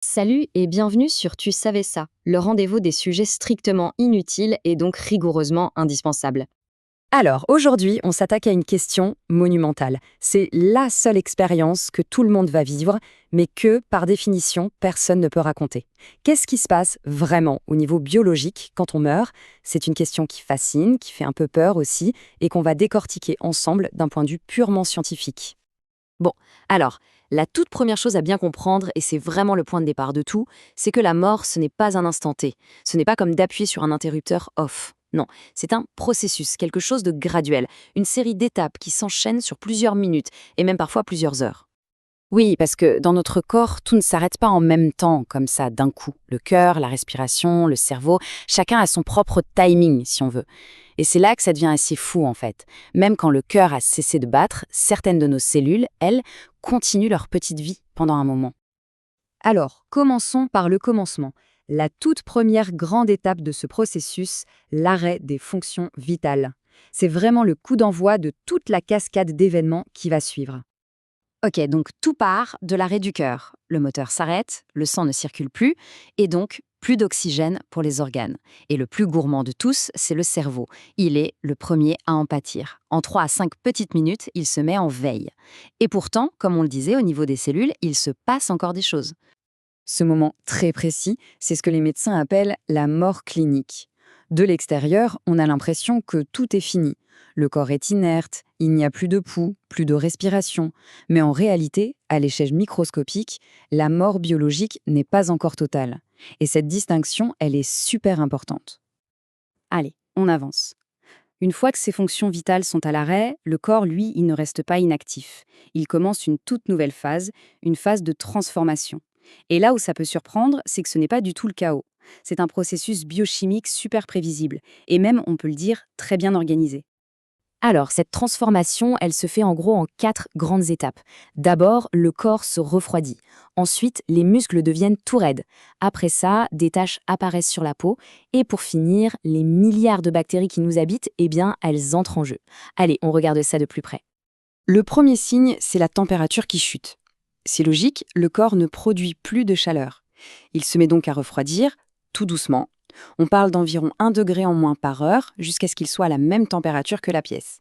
Salut et bienvenue sur Tu savais ça, le rendez-vous des sujets strictement inutiles et donc rigoureusement indispensables. Alors, aujourd'hui, on s'attaque à une question monumentale. C'est la seule expérience que tout le monde va vivre, mais que, par définition, personne ne peut raconter. Qu'est-ce qui se passe vraiment au niveau biologique quand on meurt? C'est une question qui fascine, qui fait un peu peur aussi, et qu'on va décortiquer ensemble d'un point de vue purement scientifique. Bon, alors, la toute première chose à bien comprendre, et c'est vraiment le point de départ de tout, c'est que la mort, ce n'est pas un instant T. Ce n'est pas comme d'appuyer sur un interrupteur off. Non, c'est un processus, quelque chose de graduel, une série d'étapes qui s'enchaînent sur plusieurs minutes, et même parfois plusieurs heures. Oui, parce que dans notre corps, tout ne s'arrête pas en même temps, comme ça, d'un coup. Le cœur, la respiration, le cerveau, chacun a son propre timing, si on veut. Et c'est là que ça devient assez fou, en fait. Même quand le cœur a cessé de battre, certaines de nos cellules, elles, continuent leur petite vie pendant un moment. Alors, commençons par le commencement. La toute première grande étape de ce processus, l'arrêt des fonctions vitales. C'est vraiment le coup d'envoi de toute la cascade d'événements qui va suivre. Ok, donc tout part de l'arrêt du cœur. Le moteur s'arrête, le sang ne circule plus, et donc plus d'oxygène pour les organes. Et le plus gourmand de tous, c'est le cerveau. Il est le premier à en pâtir. En 3 à 5 petites minutes, il se met en veille. Et pourtant, comme on le disait, au niveau des cellules, il se passe encore des choses. Ce moment très précis, c'est ce que les médecins appellent la mort clinique. De l'extérieur, on a l'impression que tout est fini. Le corps est inerte, il n'y a plus de pouls, plus de respiration. Mais en réalité, à l'échelle microscopique, la mort biologique n'est pas encore totale. Et cette distinction, elle est super importante. Allez, on avance. Une fois que ces fonctions vitales sont à l'arrêt, le corps, lui, il ne reste pas inactif. Il commence une toute nouvelle phase, une phase de transformation. Et là où ça peut surprendre, c'est que ce n'est pas du tout le chaos. C'est un processus biochimique super prévisible, et même, on peut le dire, très bien organisé. Alors, cette transformation, elle se fait en gros en 4 grandes étapes. D'abord, le corps se refroidit. Ensuite, les muscles deviennent tout raides. Après ça, des taches apparaissent sur la peau. Et pour finir, les milliards de bactéries qui nous habitent, eh bien, elles entrent en jeu. Allez, on regarde ça de plus près. Le premier signe, c'est la température qui chute. C'est logique, le corps ne produit plus de chaleur. Il se met donc à refroidir, tout doucement. On parle d'environ 1 degré en moins par heure, jusqu'à ce qu'il soit à la même température que la pièce.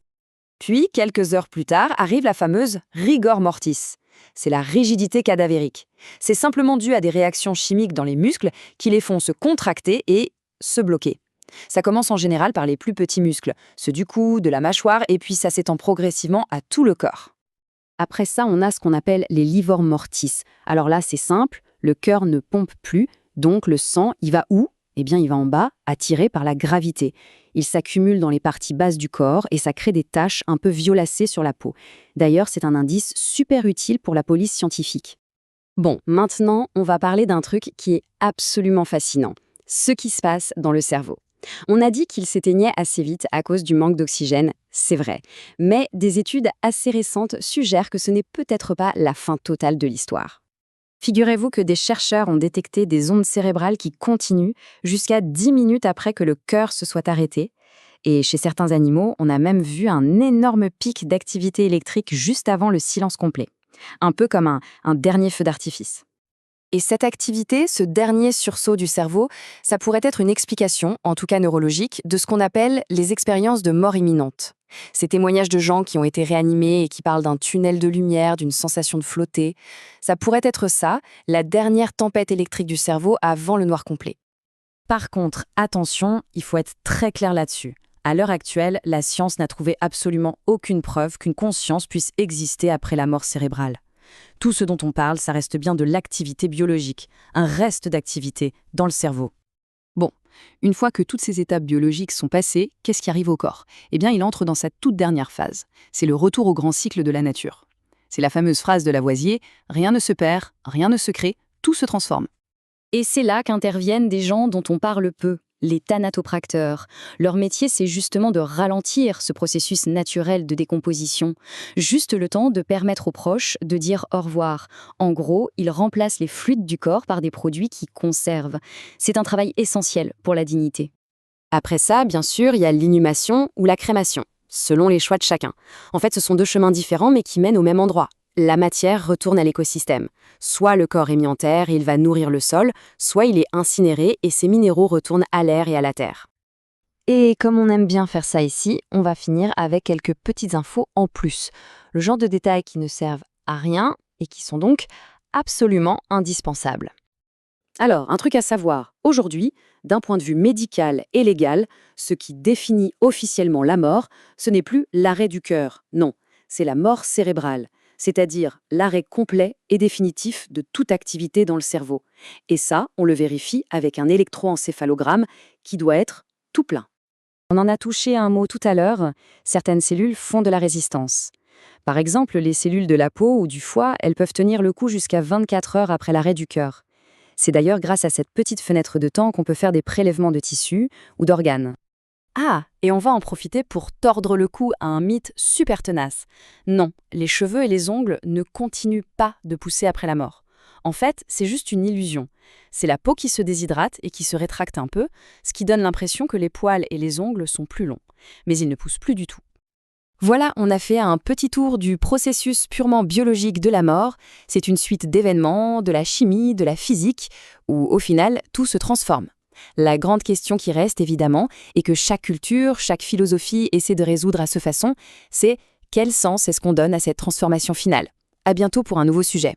Puis, quelques heures plus tard, arrive la fameuse rigor mortis. C'est la rigidité cadavérique. C'est simplement dû à des réactions chimiques dans les muscles qui les font se contracter et se bloquer. Ça commence en général par les plus petits muscles, ceux du cou, de la mâchoire, et puis ça s'étend progressivement à tout le corps. Après ça, on a ce qu'on appelle les livor mortis. Alors là, c'est simple, le cœur ne pompe plus, donc le sang, il va où? Eh bien, il va en bas, attiré par la gravité. Il s'accumule dans les parties basses du corps et ça crée des taches un peu violacées sur la peau. D'ailleurs, c'est un indice super utile pour la police scientifique. Bon, maintenant, on va parler d'un truc qui est absolument fascinant. Ce qui se passe dans le cerveau. On a dit qu'il s'éteignait assez vite à cause du manque d'oxygène, c'est vrai. Mais des études assez récentes suggèrent que ce n'est peut-être pas la fin totale de l'histoire. Figurez-vous que des chercheurs ont détecté des ondes cérébrales qui continuent jusqu'à 10 minutes après que le cœur se soit arrêté. Et chez certains animaux, on a même vu un énorme pic d'activité électrique juste avant le silence complet. Un peu comme un dernier feu d'artifice. Et cette activité, ce dernier sursaut du cerveau, ça pourrait être une explication, en tout cas neurologique, de ce qu'on appelle les expériences de mort imminente. Ces témoignages de gens qui ont été réanimés et qui parlent d'un tunnel de lumière, d'une sensation de flotter, ça pourrait être ça, la dernière tempête électrique du cerveau avant le noir complet. Par contre, attention, il faut être très clair là-dessus. À l'heure actuelle, la science n'a trouvé absolument aucune preuve qu'une conscience puisse exister après la mort cérébrale. Tout ce dont on parle, ça reste bien de l'activité biologique, un reste d'activité dans le cerveau. Bon, une fois que toutes ces étapes biologiques sont passées, qu'est-ce qui arrive au corps? Eh bien, il entre dans sa toute dernière phase. C'est le retour au grand cycle de la nature. C'est la fameuse phrase de Lavoisier, « Rien ne se perd, rien ne se crée, tout se transforme ». Et c'est là qu'interviennent des gens dont on parle peu, les thanatopracteurs. Leur métier, c'est justement de ralentir ce processus naturel de décomposition. Juste le temps de permettre aux proches de dire au revoir. En gros, ils remplacent les fluides du corps par des produits qui conservent. C'est un travail essentiel pour la dignité. Après ça, bien sûr, il y a l'inhumation ou la crémation, selon les choix de chacun. En fait, ce sont 2 chemins différents mais qui mènent au même endroit, la matière retourne à l'écosystème. Soit le corps est mis en terre et il va nourrir le sol, soit il est incinéré et ses minéraux retournent à l'air et à la terre. Et comme on aime bien faire ça ici, on va finir avec quelques petites infos en plus. Le genre de détails qui ne servent à rien et qui sont donc absolument indispensables. Alors, un truc à savoir, aujourd'hui, d'un point de vue médical et légal, ce qui définit officiellement la mort, ce n'est plus l'arrêt du cœur, non, c'est la mort cérébrale, c'est-à-dire l'arrêt complet et définitif de toute activité dans le cerveau. Et ça, on le vérifie avec un électroencéphalogramme qui doit être tout plein. On en a touché un mot tout à l'heure, certaines cellules font de la résistance. Par exemple, les cellules de la peau ou du foie, elles peuvent tenir le coup jusqu'à 24 heures après l'arrêt du cœur. C'est d'ailleurs grâce à cette petite fenêtre de temps qu'on peut faire des prélèvements de tissus ou d'organes. Ah, et on va en profiter pour tordre le cou à un mythe super tenace. Non, les cheveux et les ongles ne continuent pas de pousser après la mort. En fait, c'est juste une illusion. C'est la peau qui se déshydrate et qui se rétracte un peu, ce qui donne l'impression que les poils et les ongles sont plus longs. Mais ils ne poussent plus du tout. Voilà, on a fait un petit tour du processus purement biologique de la mort. C'est une suite d'événements, de la chimie, de la physique, où au final, tout se transforme. La grande question qui reste, évidemment, et que chaque culture, chaque philosophie essaie de résoudre à sa façon, c'est quel sens est-ce qu'on donne à cette transformation finale ? À bientôt pour un nouveau sujet.